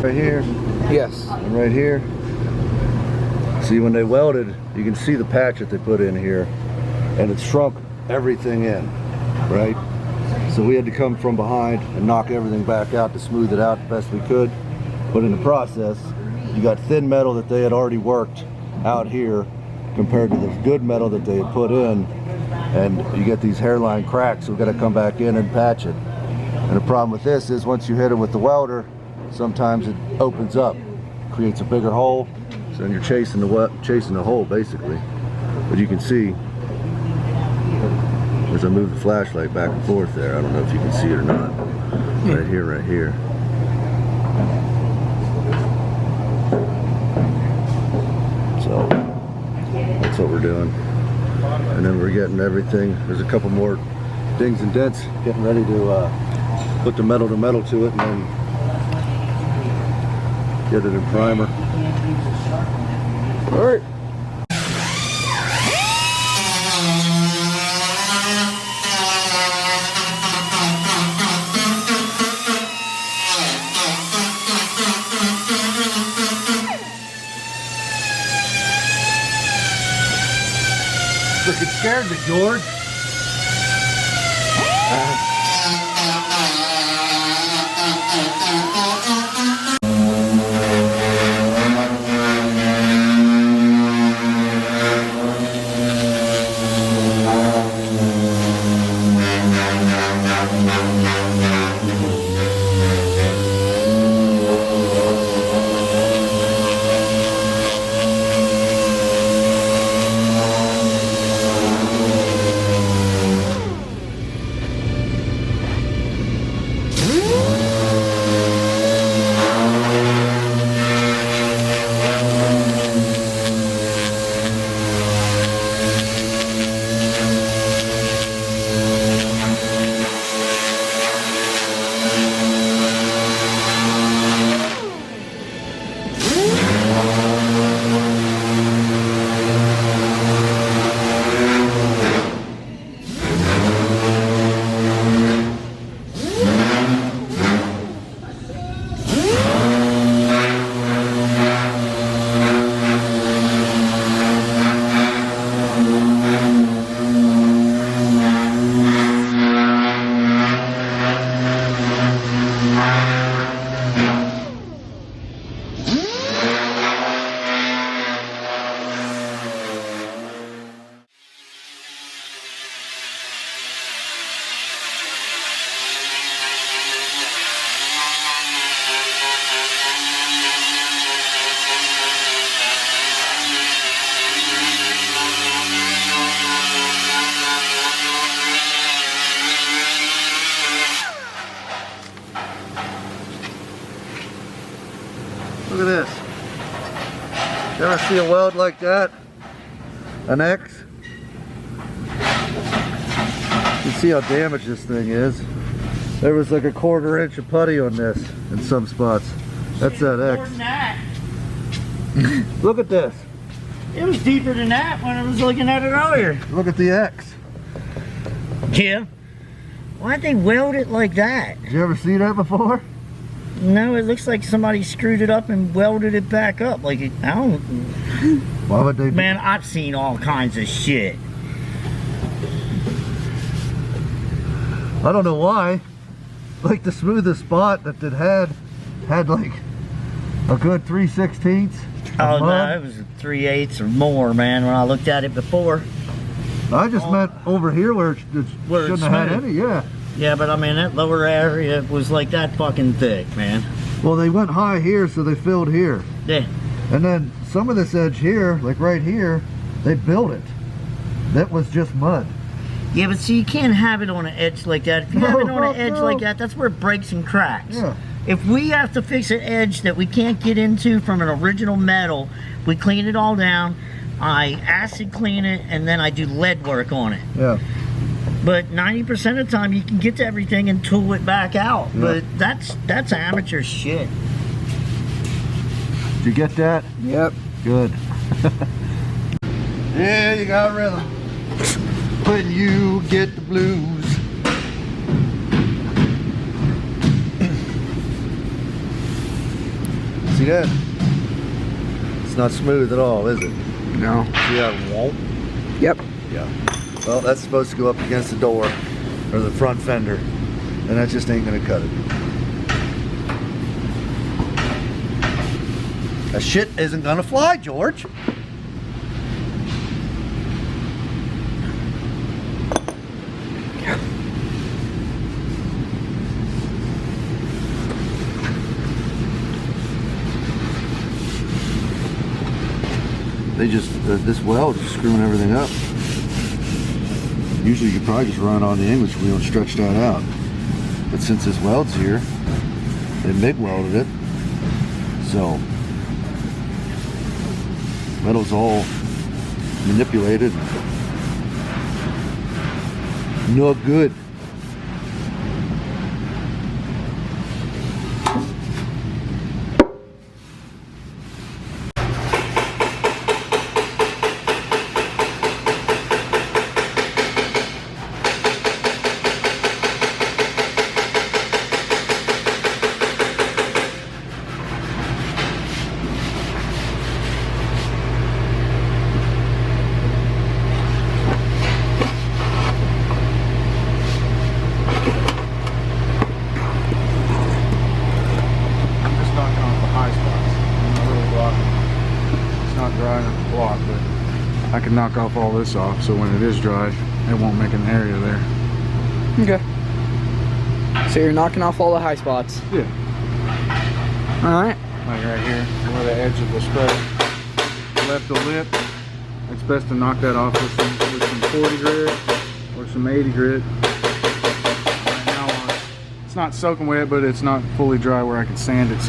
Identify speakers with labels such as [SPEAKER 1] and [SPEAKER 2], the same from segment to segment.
[SPEAKER 1] Right here.
[SPEAKER 2] Yes.
[SPEAKER 1] And right here. See, when they welded, you can see the patch that they put in here, and it shrunk everything in, right? So we had to come from behind and knock everything back out to smooth it out the best we could. But in the process, you got thin metal that they had already worked out here compared to the good metal that they had put in, and you get these hairline cracks, so we got to come back in and patch it. And the problem with this is once you hit it with the welder, sometimes it opens up, creates a bigger hole, so then you're chasing the hole basically. But you can see as I move the flashlight back and forth there, I don't know if you can see it or not. Right here, right here. So that's what we're doing. And then we're getting everything. There's a couple more dings and dents, getting ready to put the metal to metal to it and then get it in primer. All right. Looking scared of me, George. Look at this. You ever see a weld like that? An X? You see how damaged this thing is. There was like a 1/4 inch of putty on this in some spots. That's that X.
[SPEAKER 3] More than that.
[SPEAKER 1] Look at this.
[SPEAKER 3] It was deeper than that when I was looking at it earlier.
[SPEAKER 1] Look at the X.
[SPEAKER 3] Yeah. Why'd they weld it like that?
[SPEAKER 1] Did you ever see that before?
[SPEAKER 3] No, it looks like somebody screwed it up and welded it back up. Like, I don't...
[SPEAKER 1] Why would they?
[SPEAKER 3] Man, I've seen all kinds of shit.
[SPEAKER 1] I don't know why. Like the smoothest spot that it had like a good 3/16.
[SPEAKER 3] Oh no, it was 3/8 or more, man, when I looked at it before.
[SPEAKER 1] I just meant over here where it shouldn't have had any, yeah.
[SPEAKER 3] Yeah, but I mean, that lower area was like that fucking thick, man.
[SPEAKER 1] Well, they went high here, so they filled here.
[SPEAKER 3] Yeah.
[SPEAKER 1] And then some of this edge here, like right here, they built it. That was just mud.
[SPEAKER 3] Yeah, but see, you can't have it on an edge like that. If you have it on an edge like that, that's where it breaks and cracks.
[SPEAKER 1] Yeah.
[SPEAKER 3] If we have to fix an edge that we can't get into from an original metal, we clean it all down, I acid clean it, and then I do lead work on it.
[SPEAKER 1] Yeah.
[SPEAKER 3] But 90% of the time, you can get to everything and tool it back out.
[SPEAKER 1] Yeah.
[SPEAKER 3] But that's amateur shit.
[SPEAKER 1] Did you get that?
[SPEAKER 2] Yep.
[SPEAKER 1] Good. Yeah, you got rhythm. When you get the blues. See that? It's not smooth at all, is it?
[SPEAKER 2] No.
[SPEAKER 1] See how it won't?
[SPEAKER 2] Yep.
[SPEAKER 1] Yeah. Well, that's supposed to go up against the door or the front fender, and that just ain't gonna cut it. That shit isn't gonna fly, George. They just, this weld is screwing everything up. Usually you could probably just run on the English wheel and stretch that out. But since this weld's here, they MIG welded it. So, metal's all manipulated. No good.
[SPEAKER 2] I can knock off all this off so when it is dry, it won't make an area there.
[SPEAKER 4] Okay. So you're knocking off all the high spots.
[SPEAKER 2] Yeah.
[SPEAKER 4] Alright.
[SPEAKER 2] Like right here, where the edge of the spray left the lip. It's best to knock that off with some 40 grit or some 80 grit. Right now, it's not soaking wet, but it's not fully dry where I can sand it.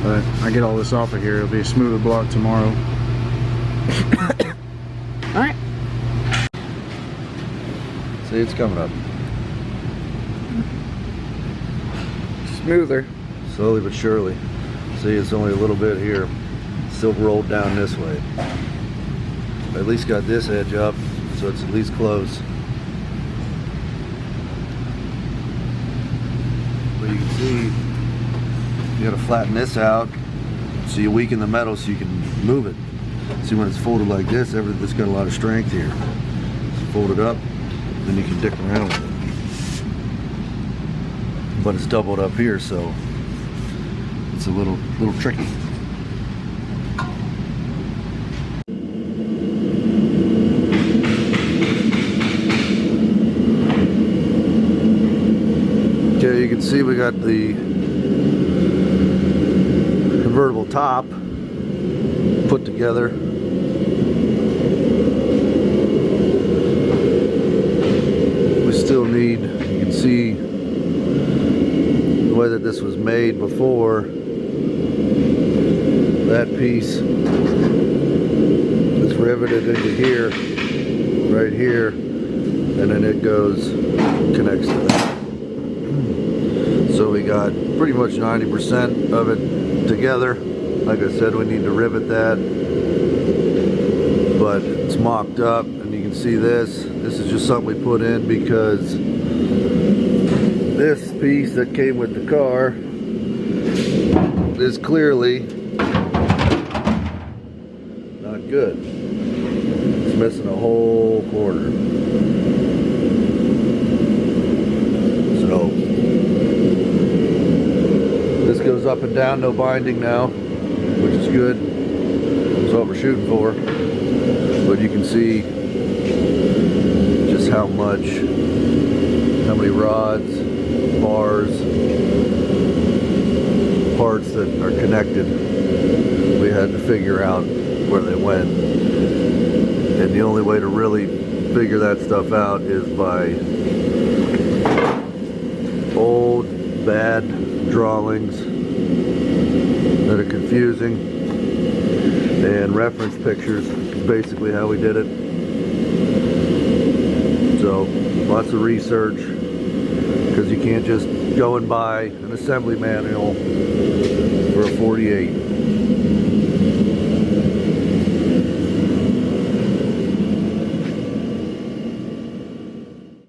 [SPEAKER 2] But I get all this off of here, it'll be a smoother block tomorrow.
[SPEAKER 4] Alright.
[SPEAKER 1] See, it's coming up.
[SPEAKER 4] Smoother.
[SPEAKER 1] Slowly but surely. See, it's only a little bit here. Still rolled down this way. I at least got this edge up, so it's at least close. But you can see, you gotta flatten this out so you weaken the metal so you can move it. See, when it's folded like this, it's got a lot of strength here. So fold it up, then you can dick around with it. But it's doubled up here, so it's a little tricky. Okay, you can see we got the convertible top put together. We still need, you can see the way that this was made before. That piece is riveted into here, right here, and then it goes, connects to that. So we got pretty much 90% of it together. Like I said, we need to rivet that, but it's mocked up, and you can see this. This is just something we put in because this piece that came with the car is clearly not good. It's missing a whole quarter. So this goes up and down, no binding now, which is good. That's what we're shooting for. But you can see just how many rods, bars, parts that are connected. We had to figure out where they went. And the only way to really figure that stuff out is by old, bad drawings that are confusing, and reference pictures is basically how we did it. So lots of research, because you can't just go and buy an assembly manual for a 48.